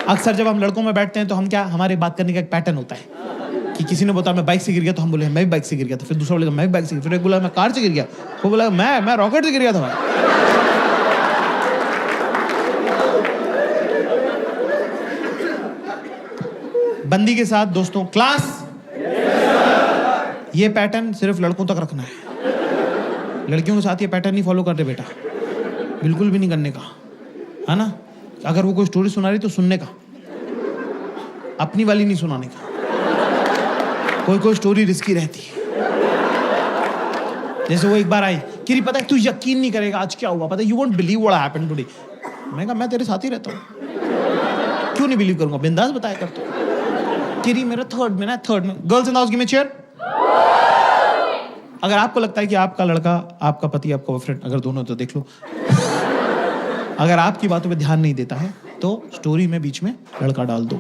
अक्सर जब हम लड़कों में बैठते हैं तो हम क्या, हमारे बात करने का एक पैटर्न होता है कि किसी ने बताया मैं बाइक से गिर गया तो हम बोले मैं भी बाइक से गिर गया था, फिर दूसरा बोलेगा मैं भी बाइक से गिर, फिर एक बोला मैं कार से गिर गया, वो बोला मैं रॉकेट से गिर गया था। बंदी के साथ दोस्तों, क्लास ये पैटर्न सिर्फ लड़कों तक रखना है, लड़कियों के साथ ये पैटर्न नहीं फॉलो करते बेटा, बिल्कुल भी नहीं करने का, है ना। अगर वो कोई स्टोरी सुना रही तो सुनने का, अपनी वाली नहीं सुनाने का। कोई स्टोरी रिस्की रहती है। जैसे वो एक बार आई, किरी पता है तू यकीन नहीं करेगा आज क्या हुआ, पता है, you won't believe what happened today. मैं कहा मैं तेरे साथ ही रहता हूँ, क्यों नहीं बिलीव करूंगा, बिंदास बताया कर तू। किरी मेरा थर्ड में girls in the house give me chair. अगर आपको लगता है कि आपका लड़का, आपका पति, आपका बॉयफ्रेंड, अगर दोनों तो देख लो, अगर आपकी बातों पे ध्यान नहीं देता है तो स्टोरी में बीच में लड़का डाल दो।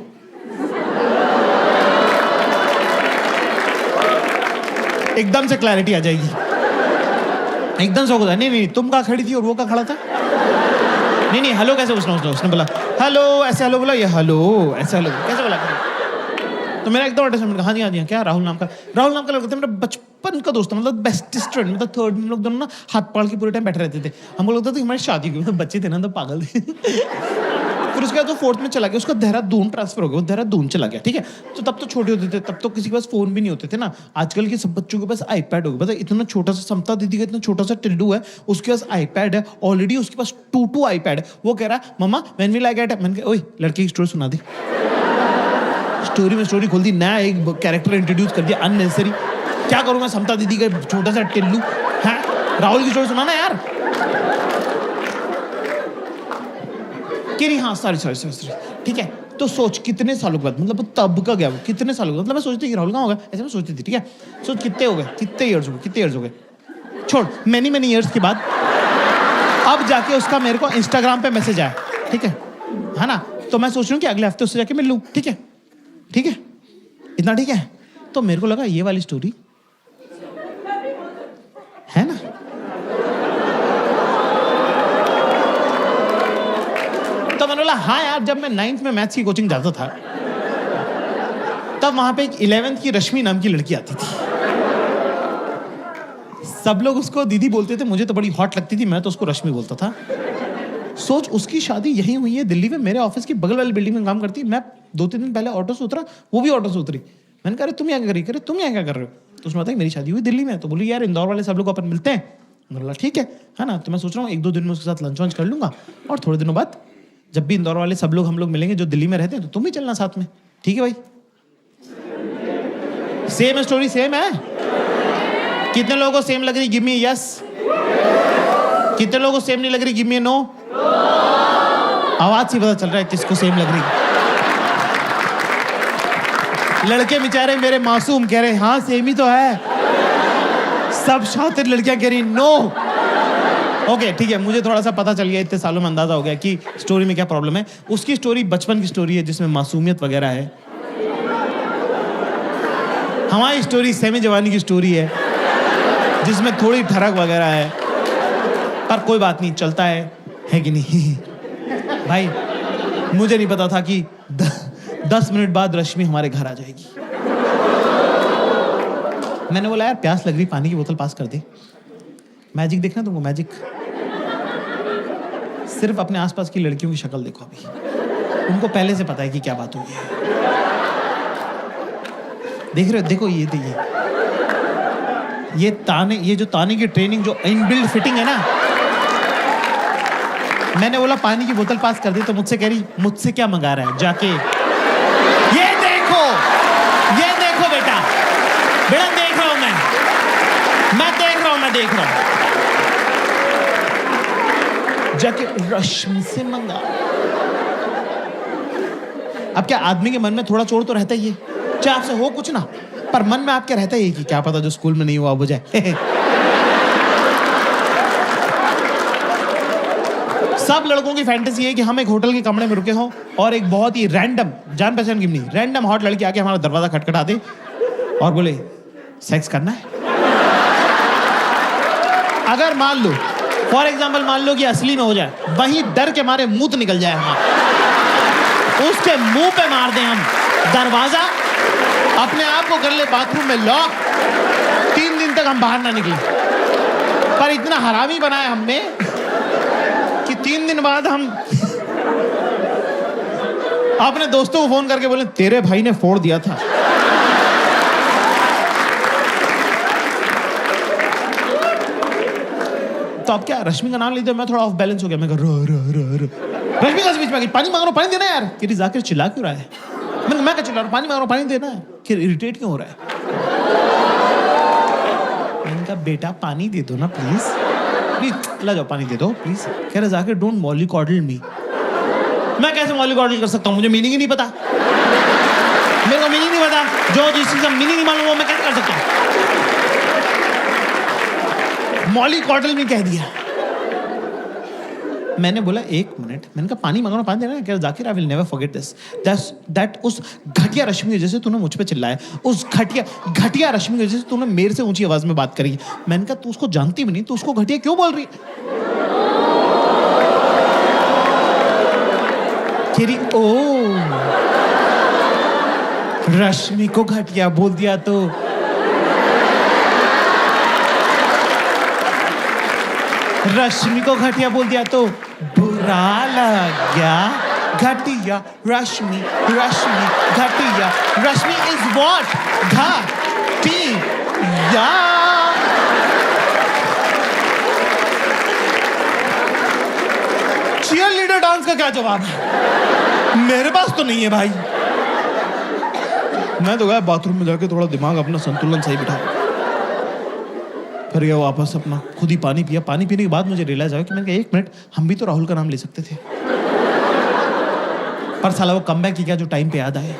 एकदम से क्लैरिटी आ जाएगी, एकदम से होगा नहीं तुम कहाँ खड़ी थी और वो कहाँ खड़ा था, नहीं हेलो कैसे उसने बोला हेलो ऐसे, हेलो बोला, ये हेलो ऐसे, हेलो कैसे बोला, तो मेरा एकदम अटैचमेंट, हाँ जी क्या राहुल नाम का लड़का था, मेरा बचपन का दोस्त, मतलब बेस्टेस्ट फ्रेंड, मतलब थर्ड में लोग दोनों ना हाथ पकड़ के पूरे टाइम बैठे रहते थे। हमको लगता था कि हमारी शादी हुई, मतलब बच्चे थे ना तो पागल थे। फिर उसके बाद वो फोर्थ में चला गया, उसका देहरादून ट्रांसफर हो गया, वो देहरादून चला गया, ठीक है। तो तब तो छोटे होते थे, तब तो किसी के पास फोन भी नहीं होते थे ना। आजकल के सब बच्चों के पास आईपैड हो गया, पता है, इतना छोटा सा समता दीदी का इतना छोटा सा टिल्डू है, उसके पास आईपैड है ऑलरेडी, उसके पास 2 आईपैड है। वो कह रहा है mamma when will I get it, मैंने कहा ओए लड़के की स्टोरी सुना दी, स्टोरी में स्टोरी खोल दी, नया एक कैरेक्टर इंट्रोड्यूस कर दिया अननेसेसरी। क्या करूंगा समता दीदी का छोटा सा टिल्लू है, राहुल की स्टोरी सुनाना यार। हाँ सॉरी ठीक है। तो सोच कितने सालों के बाद, मतलब तब का गया वो, कितने सालों का, मतलब मैं सोचती थी राहुल कहाँ होगा, ऐसे मैं सोचती थी, ठीक है। सोच कितने हो गए, कितने इयर्स हो गए, छोड़ मैनी इयर्स के बाद अब जाके उसका मेरे को इंस्टाग्राम पे मैसेज आया, ठीक है ना। तो मैं सोच रही हूँ कि अगले हफ्ते उससे जाके मिल लूँ, ठीक है इतना ठीक है। तो मेरे को लगा ये वाली स्टोरी है ना, तो मैंने बोला हाँ यार, जब मैं 9th में मैथ्स की कोचिंग जाता था तब वहां पे एक 11th की रश्मि नाम की लड़की आती थी, सब लोग उसको दीदी बोलते थे, मुझे तो बड़ी हॉट लगती थी, मैं तो उसको रश्मि बोलता था। सोच उसकी शादी यहीं हुई है दिल्ली में, मेरे ऑफिस की बगल वाली बिल्डिंग में काम करती है। मैं 2-3 दिन पहले ऑटो से उतरा, वो भी ऑटो से उतरी। मैंने कहा तुम यहाँ कर तुम यहाँ क्या कर रहे हो, तो उसने बताया मेरी शादी हुई दिल्ली में। तो बोली यार इंदौर वाले सब लोग अपन मिलते हैं, बोला ठीक है ना। तो मैं सोच रहा हूँ 1-2 दिन में उसके साथ लंच वंच कर लूंगा, और थोड़े दिनों बाद जब भी इंदौर वाले सब लोग हम लोग मिलेंगे जो दिल्ली में रहते हैं, तो तुम भी चलना साथ में, ठीक है भाई। सेम स्टोरी सेम है, कितने लोगों को सेम लग रही, गिव मी यस, कितने लोगों को सेम नहीं लग रही, गिव मी नो। आवाज से पता चल रहा है किसको सेम लग रही। लड़के बेचारे मेरे मासूम कह रहे हाँ सेम ही तो है, सब शातिर लड़कियां कह रही नो। ओके ठीक है, मुझे थोड़ा सा पता चल गया, इतने सालों में अंदाजा हो गया कि स्टोरी में क्या प्रॉब्लम है। उसकी स्टोरी बचपन की स्टोरी है जिसमें मासूमियत वगैरह है, हमारी स्टोरी सेमी जवानी की स्टोरी है जिसमें थोड़ी ठरक वगैरह है, पर कोई बात नहीं, चलता है कि नहीं। भाई मुझे नहीं पता था कि 10 मिनट बाद रश्मि हमारे घर आ जाएगी। मैंने बोला यार प्यास लग रही, पानी की बोतल पास कर दे। मैजिक देखना तुमको, मैजिक सिर्फ अपने आसपास की लड़कियों की शक्ल देखो, अभी उनको पहले से पता है कि क्या बात हुई है। देख रहे हो, देखो ये ताने, ये जो ताने की ट्रेनिंग, जो इनबिल्ट फिटिंग है ना। मैंने बोला पानी की बोतल पास कर दी तो मुझसे कह रही मुझसे क्या मंगा रहा है जाके, ये देखो बेटा देख रहा हूं मैं देख रहा हूं जाके रश्मि से मंगा। अब क्या आदमी के मन में थोड़ा चोर तो रहता ही है, चाहे आपसे हो कुछ ना, पर मन में आपके रहता ही है कि क्या पता जो स्कूल में नहीं हुआ अब हो जाए। सब लड़कों की फैंटेसी है कि हम एक होटल के कमरे में रुके हों और एक बहुत ही रैंडम, जान पहचान की नहीं, रैंडम हॉट लड़की आके हमारा दरवाजा खटखटा दे और बोले सेक्स करना है। अगर मान लो फॉर एग्जाम्पल मान लो कि असली में हो जाए, वही डर के मारे मुंह निकल जाए हमारा। उसके मुंह पे मार दें हम दरवाजा, अपने आप को कर ले बाथरूम में लॉक, 3 दिन तक हम बाहर ना निकले। पर इतना हरामी बनाया हमने कि 3 दिन बाद हम अपने दोस्तों को फोन करके बोले तेरे भाई ने फोड़ दिया था। तो अब क्या, रश्मि का नाम लेते मैं थोड़ा ऑफ बैलेंस हो गया। मैं रश्मि का बीच में पानी मांग रहा हूँ, पानी देना यार। कि जाकिर चिल्ला क्यों रहा है? मैं क्या चिल्ला रहा हूँ, पानी मांग रहा हूँ, पानी देना है। कि इरिटेट क्यों हो रहा है? मैंने कहा बेटा पानी दे दो ना प्लीज, प्लीज ला जाओ पानी दे दो प्लीज। कह रहे जाकिर डोंट मॉलीकॉडल मी। मैं कैसे मॉलीकॉडल कर सकता हूँ? मुझे मीनिंग ही नहीं पता, मेरे को मीनिंग नहीं पता। जो जिस चीज का मीनिंग नहीं मालूम वो मैं कैसे कर सकता हूँ? मॉलीकॉडल में कह दिया। मैंने बोला 1 मिनट, मैंने कहा पानी मांगना, पानी देना। क्या Zakir I will never forget this, that उस घटिया रश्मि की वजह से तूने मुझ पे चिल्लाया, उस घटिया रश्मि की वजह से तूने मेरे से ऊंची आवाज में बात करी। मैंने कहा तू उसको जानती भी नहीं, तू उसको घटिया क्यों बोल रही है? ओ रश्मि को घटिया बोल दिया तो रश्मि को घटिया बोल दिया तो बुरा लग गया। घटिया रश्मि, रश्मि घटिया, रश्मि इज व्हाट? घटिया। चीयर लीडर डांस का क्या जवाब है? मेरे पास तो नहीं है भाई। मैं तो गया बाथरूम में जाके थोड़ा दिमाग अपना संतुलन सही बिठा, फिर गया वापस अपना खुद ही पानी पिया। पानी पीने के बाद मुझे रियलाइज आया कि मैंने कहा 1 मिनट, हम भी तो राहुल का नाम ले सकते थे। पर साला वो कमबैक की क्या जो टाइम पे याद आए।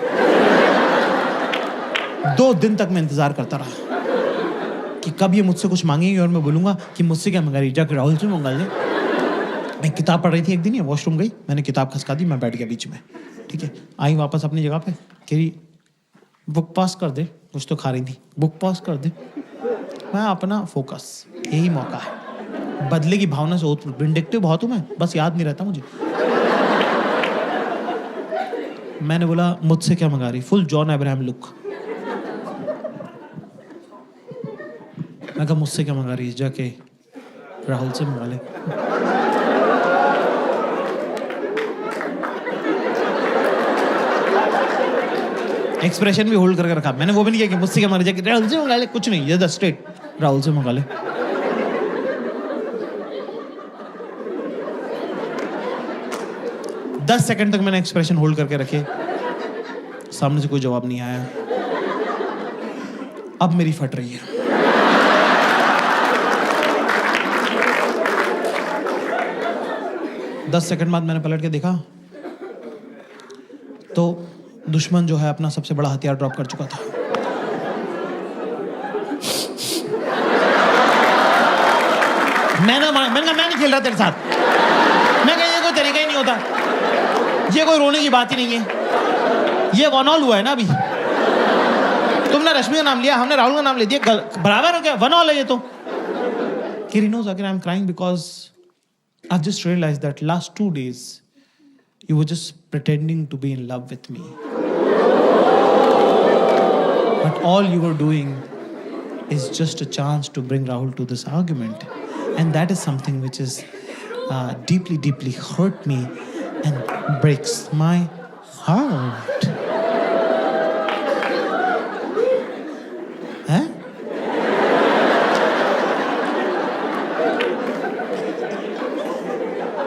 2 दिन तक मैं इंतजार करता रहा कि कब ये मुझसे कुछ मांगेंगे और मैं बोलूंगा कि मुझसे क्या मंगा रही, जाकर राहुल से मंगा ले। मैं किताब पढ़ रही थी एक दिन, ये वॉशरूम गई, मैंने किताब खसका दी, मैं बैठ गया बीच में। ठीक है, आई वापस अपनी जगह पे, कह रही बुक पास कर दे, कुछ तो खा रही थी, बुक पास कर दे। मैं अपना फोकस, यही मौका है। बदले की भावना से विंडिक्टिव बहुत हूं मैं, बस याद नहीं रहता मुझे। मैंने बोला मुझसे क्या मंगा रही, फुल जॉन अब्राहम लुक। मैं कहा मुझसे क्या मंगा रही, जाके राहुल से मंगा ले। एक्सप्रेशन भी होल्ड करके रखा मैंने, वो भी नहीं किया कि मुझसे क्या मंगा रही, जाके राहुल से मंगा ले, कुछ नहीं, ये स्ट्रेट राहुल से मंगा ले। दस सेकंड तक मैंने एक्सप्रेशन होल्ड करके रखे, सामने से कोई जवाब नहीं आया। अब मेरी फट रही है। दस सेकंड बाद मैंने पलट के देखा तो दुश्मन जो है अपना सबसे बड़ा हथियार ड्रॉप कर चुका था। मैंने मैं नहीं खेल रहा तेरे साथ। मैं कहा ये कोई तरीका ही नहीं होता, ये कोई रोने की बात ही नहीं है, ये वन ऑल हुआ है ना। अभी तुमने रश्मि का नाम लिया, हमने राहुल का नाम ले दिया, बराबर हो गया, वन ऑल है ये तो। Kiri knows again I'm crying because I've just realized that last 2 days you were just pretending to be in love with me. But all you were doing is just a chance to bring Rahul to this argument. And that is something which is deeply, deeply hurt me and breaks my heart. Huh?